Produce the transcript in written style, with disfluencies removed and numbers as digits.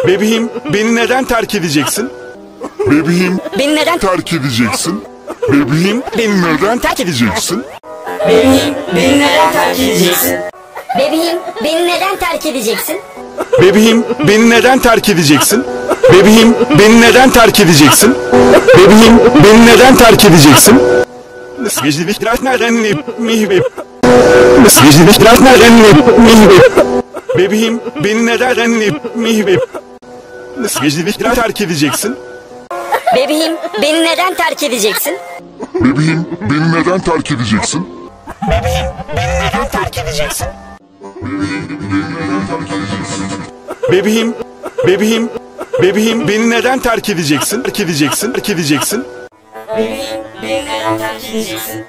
Bebeğim, beni neden terk edeceksin? Bebeğim, Beni neden terk edeceksin. Bebeğim, Beni neden terk edeceksin? Bebeğim, beni neden terk edeceksin? Bebeğim, beni neden terk edeceksin? Bebeğim, beni neden terk edeceksin? Bebeğim, beni neden terk edeceksin? Bebeğim, beni neden terk edeceksin? Mesajlı nereden mi? Mesajlı nereden mi? Bebeğim, beni neden mi? Mesajlı terk edeceksin? Bebeğim, beni neden terk edeceksin? bebeğim, beni neden terk edeceksin? Bebeğim, beni neden terk edeceksin? Bebeğim, bebeğim, beni neden terk edeceksin? Terk edeceksin, terk edeceksin. Bebeğim, beni neden terk edeceksin?